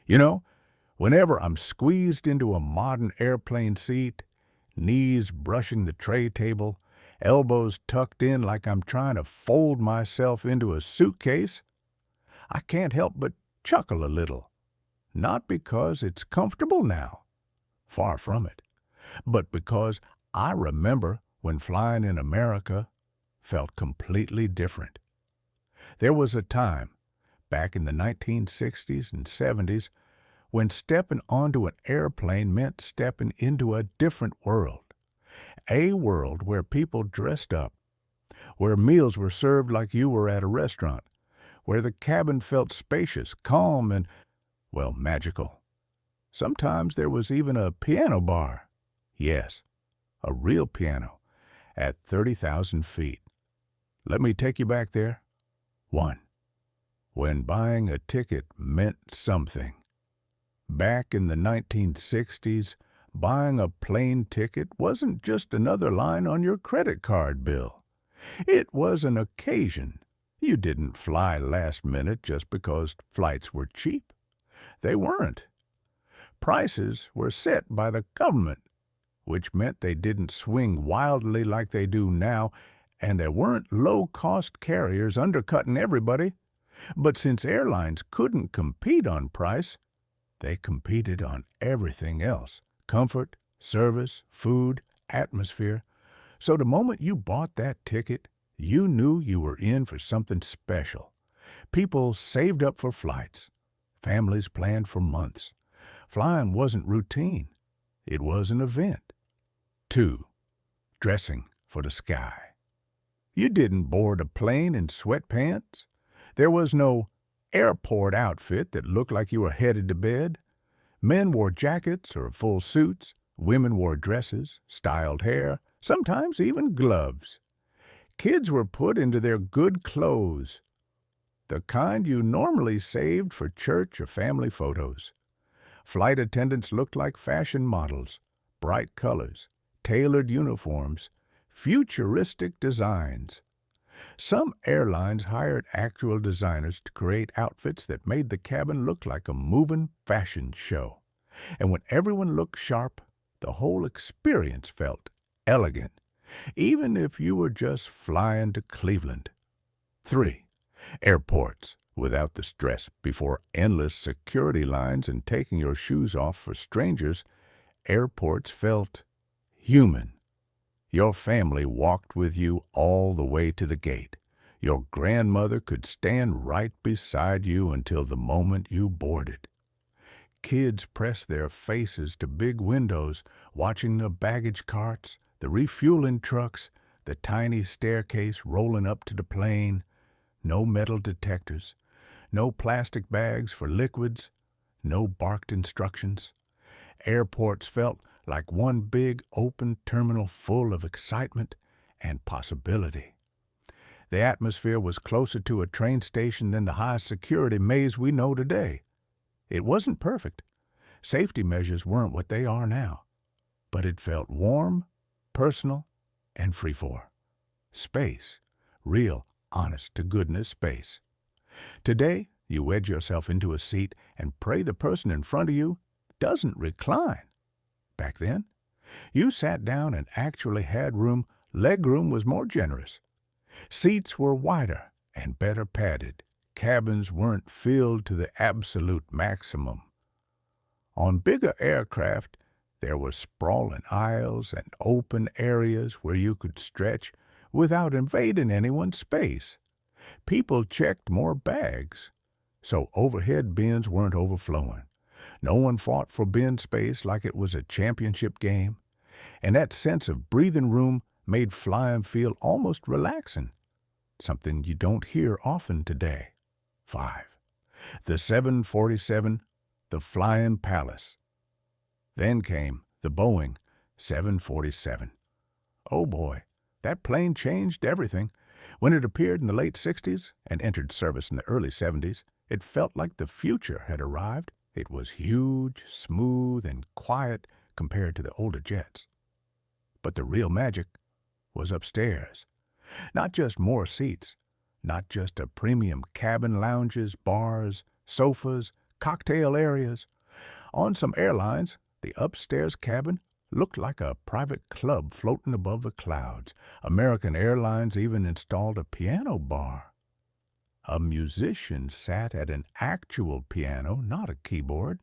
You know, whenever I'm squeezed into a modern airplane seat, knees brushing the tray table, elbows tucked in like I'm trying to fold myself into a suitcase, I can't help but chuckle a little. Not because it's comfortable now, far from it, but because I remember when flying in America felt completely different. There was a time, back in the 1960s and 70s, when stepping onto an airplane meant stepping into a different world. A world where people dressed up, where meals were served like you were at a restaurant, where the cabin felt spacious, calm, and, well, magical. Sometimes there was even a piano bar. Yes, a real piano, at 30,000 feet. Let me take you back there. 1. When buying a ticket meant something. Back in the 1960s, buying a plane ticket wasn't just another line on your credit card bill. It was an occasion. You didn't fly last minute just because flights were cheap. They weren't. Prices were set by the government, which meant they didn't swing wildly like they do now, and there weren't low-cost carriers undercutting everybody. But since airlines couldn't compete on price, they competed on everything else: comfort, service, food, atmosphere. So the moment you bought that ticket, you knew you were in for something special. People saved up for flights. Families planned for months. Flying wasn't routine. It was an event. 2. Dressing for the sky. You didn't board a plane in sweatpants. There was no airport outfit that looked like you were headed to bed. Men wore jackets or full suits. Women wore dresses, styled hair, sometimes even gloves. Kids were put into their good clothes, the kind you normally saved for church or family photos. Flight attendants looked like fashion models: bright colors, tailored uniforms, futuristic designs. Some airlines hired actual designers to create outfits that made the cabin look like a moving fashion show. And when everyone looked sharp, the whole experience felt elegant, even if you were just flying to Cleveland. 3. Airports, without the stress before endless security lines and taking your shoes off for strangers. Airports felt human. Your family walked with you all the way to the gate. Your grandmother could stand right beside you until the moment you boarded. Kids pressed their faces to big windows, watching the baggage carts, the refueling trucks, the tiny staircase rolling up to the plane. No metal detectors, no plastic bags for liquids, no barked instructions. Airports felt like one big open terminal full of excitement and possibility. The atmosphere was closer to a train station than the high-security maze we know today. It wasn't perfect. Safety measures weren't what they are now. But it felt warm, personal, and free-for. Space. Real, honest-to-goodness space. Today, you wedge yourself into a seat and pray the person in front of you doesn't recline. Back then, you sat down and actually had room. Legroom was more generous. Seats were wider and better padded. Cabins weren't filled to the absolute maximum. On bigger aircraft, there were sprawling aisles and open areas where you could stretch without invading anyone's space. People checked more bags, so overhead bins weren't overflowing. No one fought for bin space like it was a championship game, and that sense of breathing room made flying feel almost relaxing, something you don't hear often today. 5. The 747, the Flying Palace. Then came the Boeing 747. Oh boy, that plane changed everything. When it appeared in the late 60s and entered service in the early 70s, it felt like the future had arrived. It was huge, smooth, and quiet compared to the older jets. But the real magic was upstairs. Not just more seats, not just a premium cabin, lounges, bars, sofas, cocktail areas. On some airlines, the upstairs cabin looked like a private club floating above the clouds. American Airlines even installed a piano bar. A musician sat at an actual piano, not a keyboard,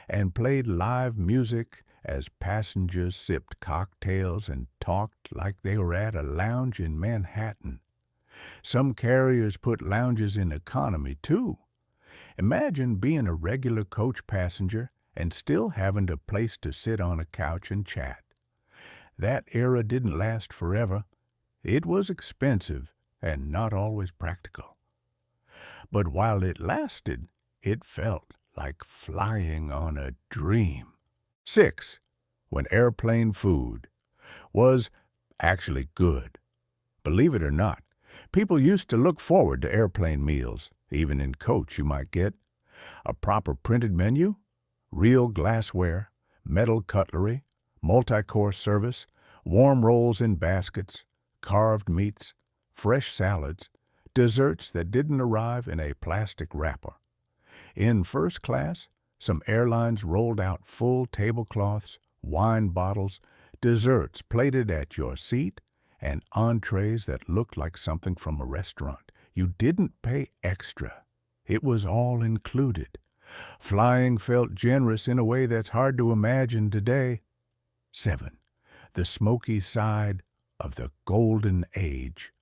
and played live music as passengers sipped cocktails and talked like they were at a lounge in Manhattan. Some carriers put lounges in economy, too. Imagine being a regular coach passenger and still having a place to sit on a couch and chat. That era didn't last forever. It was expensive and not always practical. But while it lasted, it felt like flying on a dream. 6. When airplane food was actually good. Believe it or not, people used to look forward to airplane meals. Even in coach you might get a proper printed menu, real glassware, metal cutlery, multi-course service, warm rolls in baskets, carved meats, fresh salads, desserts that didn't arrive in a plastic wrapper. In first class, some airlines rolled out full tablecloths, wine bottles, desserts plated at your seat, and entrees that looked like something from a restaurant. You didn't pay extra. It was all included. Flying felt generous in a way that's hard to imagine today. 7. The smoky side of the golden age.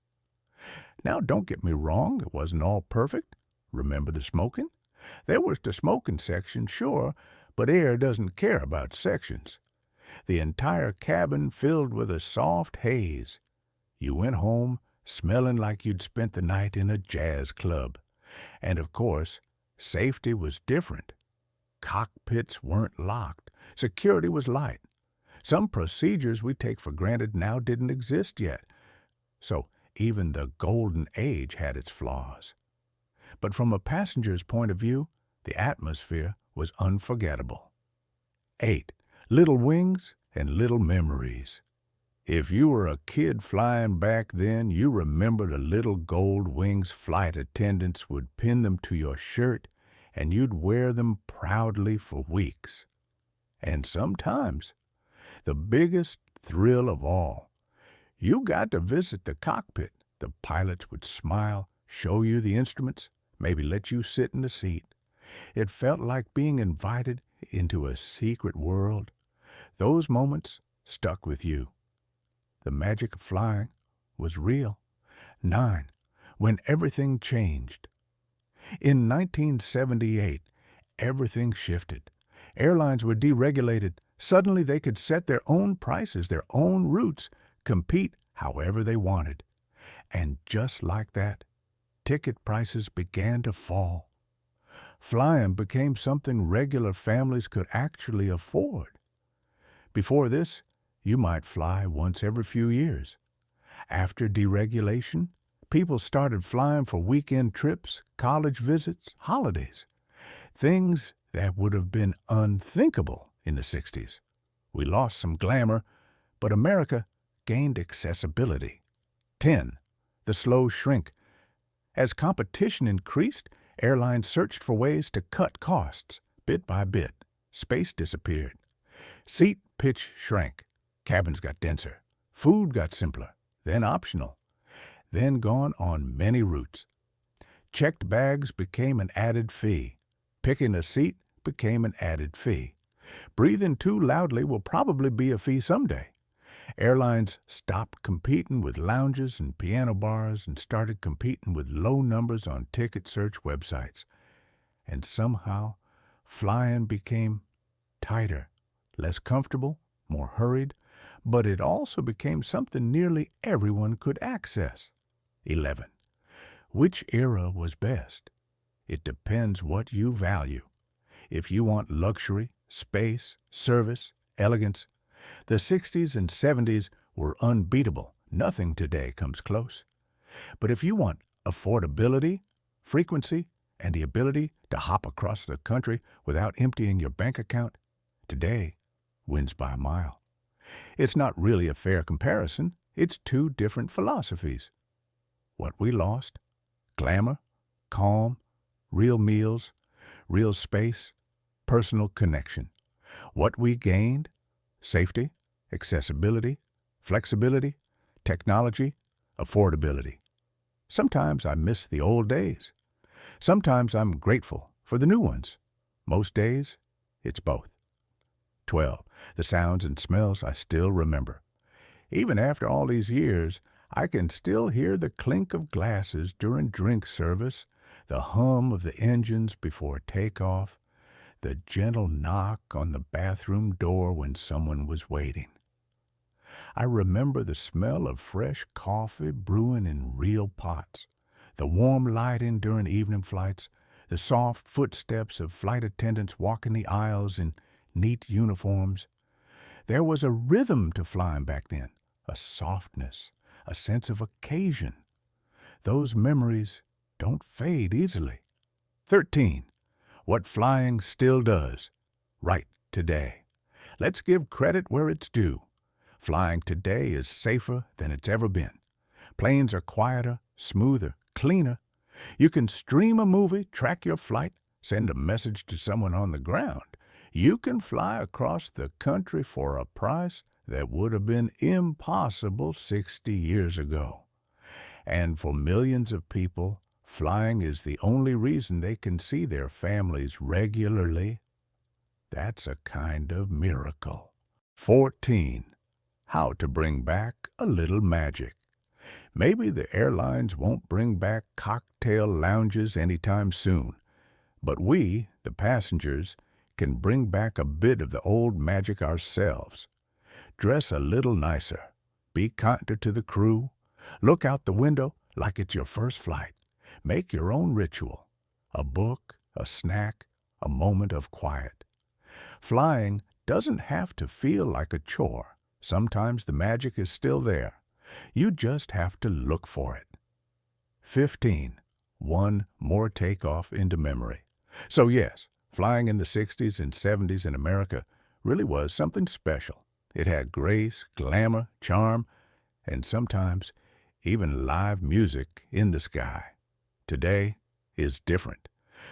Now, don't get me wrong, it wasn't all perfect. Remember the smoking? There was the smoking section, sure, but air doesn't care about sections. The entire cabin filled with a soft haze. You went home smelling like you'd spent the night in a jazz club. And of course, safety was different. Cockpits weren't locked. Security was light. Some procedures we take for granted now didn't exist yet. So even the golden age had its flaws. But from a passenger's point of view, the atmosphere was unforgettable. 8. Little wings and little memories. If you were a kid flying back then, you remember the little gold wings flight attendants would pin them to your shirt, and you'd wear them proudly for weeks. And sometimes, the biggest thrill of all, you got to visit the cockpit. The pilots would smile, show you the instruments, maybe let you sit in the seat. It felt like being invited into a secret world. Those moments stuck with you. The magic of flying was real. 9. When everything changed. In 1978, everything shifted. Airlines were deregulated. Suddenly they could set their own prices, their own routes, compete however they wanted. And just like that, ticket prices began to fall. Flying became something regular families could actually afford. Before this, you might fly once every few years. After deregulation, people started flying for weekend trips, college visits, holidays. Things that would have been unthinkable in the 60s. We lost some glamour, but America gained accessibility. 10. The slow shrink. As competition increased, airlines searched for ways to cut costs. Bit by bit, space disappeared. Seat pitch shrank. Cabins got denser. Food got simpler, then optional, then gone on many routes. Checked bags became an added fee. Picking a seat became an added fee. Breathing too loudly will probably be a fee someday. Airlines stopped competing with lounges and piano bars and started competing with low numbers on ticket search websites. And somehow, flying became tighter, less comfortable, more hurried, but it also became something nearly everyone could access. 11. Which era was best? It depends what you value. If you want luxury, space, service, elegance, the 60s and 70s were unbeatable. Nothing today comes close. But if you want affordability, frequency, and the ability to hop across the country without emptying your bank account, today wins by a mile. It's not really a fair comparison. It's two different philosophies. What we lost, glamour, calm, real meals, real space, personal connection. What we gained? Safety, accessibility, flexibility, technology, affordability. Sometimes I miss the old days. Sometimes I'm grateful for the new ones. Most days, it's both. 12. The sounds and smells I still remember. Even after all these years, I can still hear the clink of glasses during drink service, the hum of the engines before takeoff, the gentle knock on the bathroom door when someone was waiting. I remember the smell of fresh coffee brewing in real pots, the warm lighting during evening flights, the soft footsteps of flight attendants walking the aisles in neat uniforms. There was a rhythm to flying back then, a softness, a sense of occasion. Those memories don't fade easily. 13. What flying still does, right today. Let's give credit where it's due. Flying today is safer than it's ever been. Planes are quieter, smoother, cleaner. You can stream a movie, track your flight, send a message to someone on the ground. You can fly across the country for a price that would have been impossible 60 years ago. And for millions of people, flying is the only reason they can see their families regularly. That's a kind of miracle. 14. How to bring back a little magic. Maybe the airlines won't bring back cocktail lounges anytime soon, but we, the passengers, can bring back a bit of the old magic ourselves. Dress a little nicer. Be kinder to the crew. Look out the window like it's your first flight. Make your own ritual. A book, a snack, a moment of quiet. Flying doesn't have to feel like a chore. Sometimes the magic is still there. You just have to look for it. 15. One more takeoff into memory. So yes, flying in the 60s and 70s in America really was something special. It had grace, glamour, charm, and sometimes even live music in the sky. Today is different.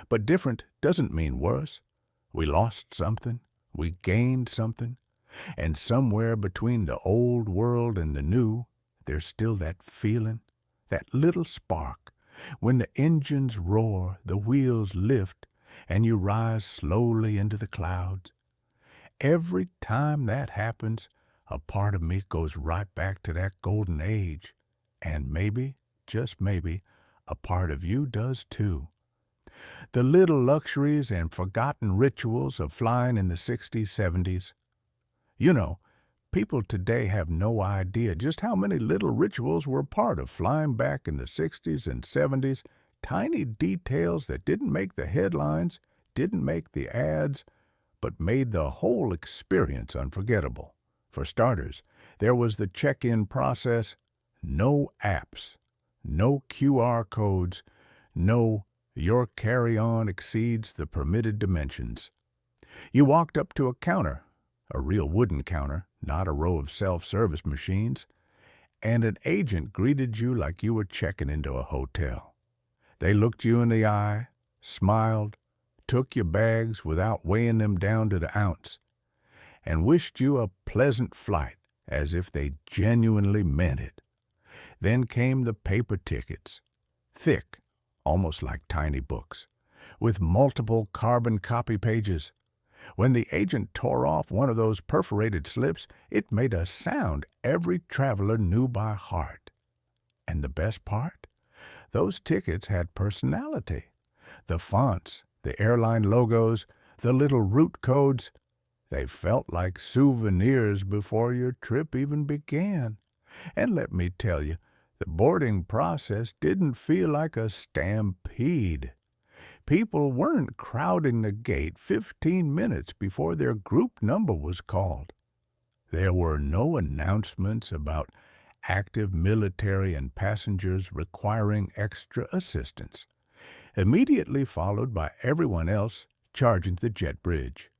But different doesn't mean worse. We lost something, we gained something, and somewhere between the old world and the new, there's still that feeling, that little spark. When the engines roar, the wheels lift, and you rise slowly into the clouds. Every time that happens, a part of me goes right back to that golden age. And maybe, just maybe, a part of you does too. The little luxuries and forgotten rituals of flying in the 60s, 70s. You know, people today have no idea just how many little rituals were part of flying back in the 60s and 70s, tiny details that didn't make the headlines, didn't make the ads, but made the whole experience unforgettable. For starters, there was the check-in process, no apps, no QR codes, no your carry-on exceeds the permitted dimensions. You walked up to a counter, a real wooden counter, not a row of self-service machines, and an agent greeted you like you were checking into a hotel. They looked you in the eye, smiled, took your bags without weighing them down to the ounce, and wished you a pleasant flight as if they genuinely meant it. Then came the paper tickets, thick, almost like tiny books, with multiple carbon copy pages. When the agent tore off one of those perforated slips, it made a sound every traveler knew by heart. And the best part? Those tickets had personality. The fonts, the airline logos, the little route codes, they felt like souvenirs before your trip even began. And let me tell you, the boarding process didn't feel like a stampede. People weren't crowding the gate 15 minutes before their group number was called. There were no announcements about active military and passengers requiring extra assistance, immediately followed by everyone else charging the jet bridge.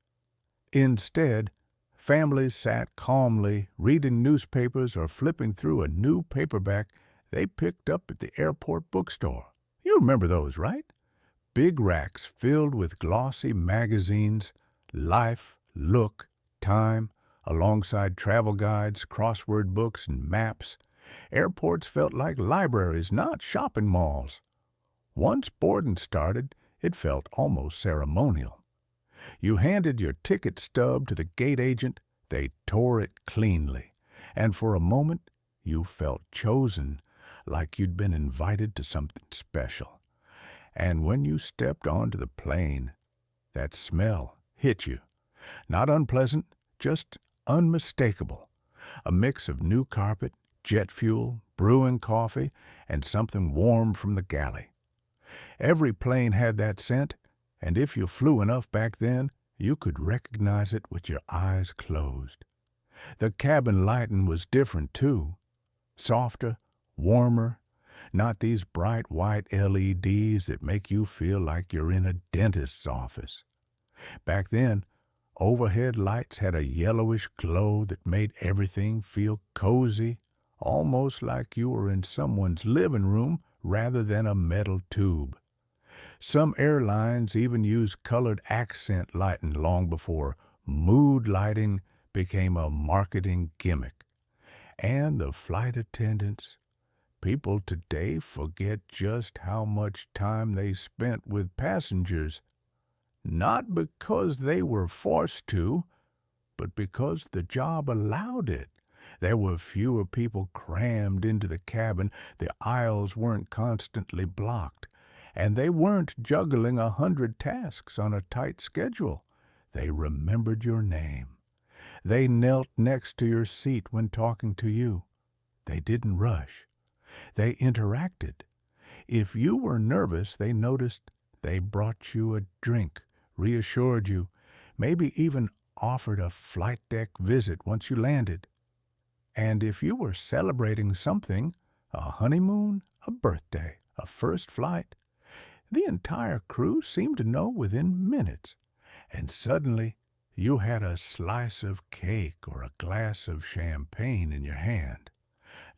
Instead, families sat calmly reading newspapers or flipping through a new paperback they picked up at the airport bookstore. You remember those, right? big racks filled with glossy magazines, Life, Look, Time, alongside travel guides, crossword books, and maps. Airports felt like libraries, not shopping malls. Once boarding started, it felt almost ceremonial. You handed your ticket stub to the gate agent, they tore it cleanly, and for a moment you felt chosen, like you'd been invited to something special. And when you stepped onto the plane, that smell hit you. Not unpleasant, just unmistakable. A mix of new carpet, jet fuel, brewing coffee, and something warm from the galley. Every plane had that scent, and if you flew enough back then, you could recognize it with your eyes closed. The cabin lighting was different, too. Softer, warmer, not these bright white LEDs that make you feel like you're in a dentist's office. Back then, overhead lights had a yellowish glow that made everything feel cozy, almost like you were in someone's living room rather than a metal tube. Some airlines even used colored accent lighting long before mood lighting became a marketing gimmick. And the flight attendants, people today forget just how much time they spent with passengers, not because they were forced to, but because the job allowed it. There were fewer people crammed into the cabin, the aisles weren't constantly blocked, and they weren't juggling 100 tasks on a tight schedule. They remembered your name. They knelt next to your seat when talking to you. They didn't rush. They interacted. If you were nervous, they noticed. They brought you a drink, reassured you, maybe even offered a flight deck visit once you landed. And if you were celebrating something, a honeymoon, a birthday, a first flight, the entire crew seemed to know within minutes. And suddenly, you had a slice of cake or a glass of champagne in your hand.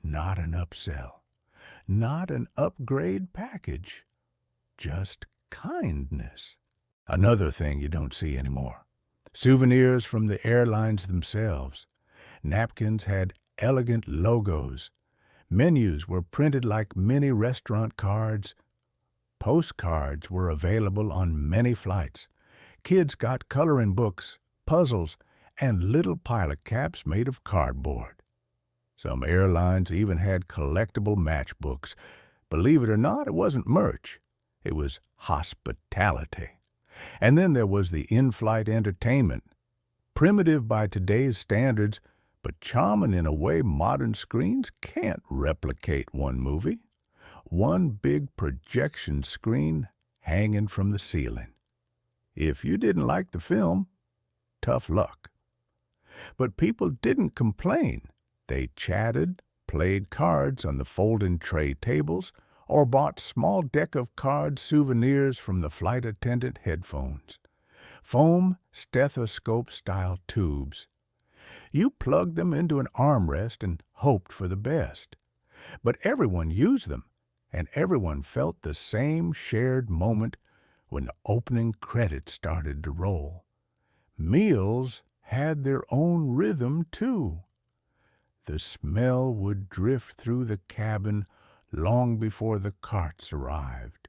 Not an upsell, not an upgrade package, just kindness. Another thing you don't see anymore. Souvenirs from the airlines themselves. Napkins had elegant logos. Menus were printed like mini restaurant cards. Postcards were available on many flights. Kids got coloring books, puzzles, and little pilot caps made of cardboard. Some airlines even had collectible matchbooks. Believe it or not, it wasn't merch. It was hospitality. And then there was the in-flight entertainment. Primitive by today's standards, but charming in a way modern screens can't replicate one movie. One big projection screen hanging from the ceiling. If you didn't like the film, tough luck. But people didn't complain. They chatted, played cards on the folding tray tables, or bought small deck of card souvenirs from the flight attendant headphones. Foam stethoscope-style tubes. You plugged them into an armrest and hoped for the best. But everyone used them, and everyone felt the same shared moment when the opening credits started to roll. Meals had their own rhythm, too. The smell would drift through the cabin long before the carts arrived.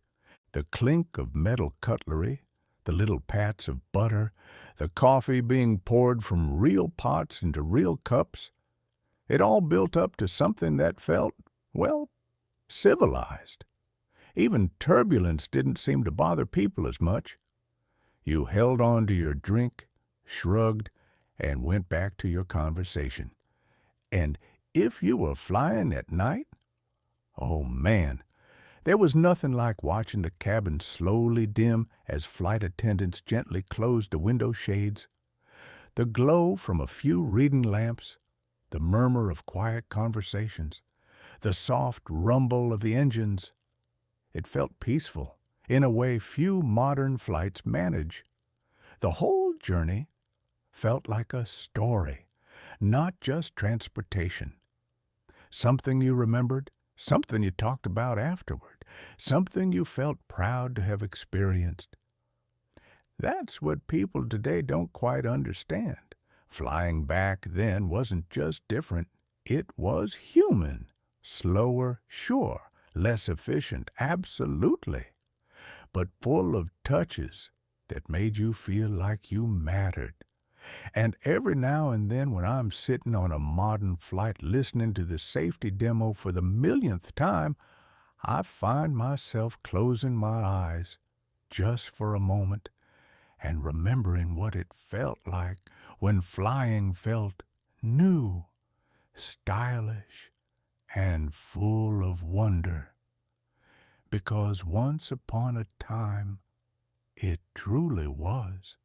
The clink of metal cutlery, the little pats of butter, the coffee being poured from real pots into real cups, it all built up to something that felt, well, civilized. Even turbulence didn't seem to bother people as much. You held on to your drink, shrugged, and went back to your conversation. And if you were flying at night, oh man, there was nothing like watching the cabin slowly dim as flight attendants gently closed the window shades. The glow from a few reading lamps, the murmur of quiet conversations, the soft rumble of the engines. It felt peaceful, in a way few modern flights manage. The whole journey felt like a story, not just transportation. Something you remembered, something you talked about afterward. something you felt proud to have experienced. That's what people today don't quite understand. Flying back then wasn't just different, it was human. Slower, sure. Less efficient, absolutely. But full of touches that made you feel like you mattered. And every now and then when I'm sitting on a modern flight listening to the safety demo for the millionth time, I find myself closing my eyes just for a moment and remembering what it felt like when flying felt new, stylish, and full of wonder. Because once upon a time, it truly was.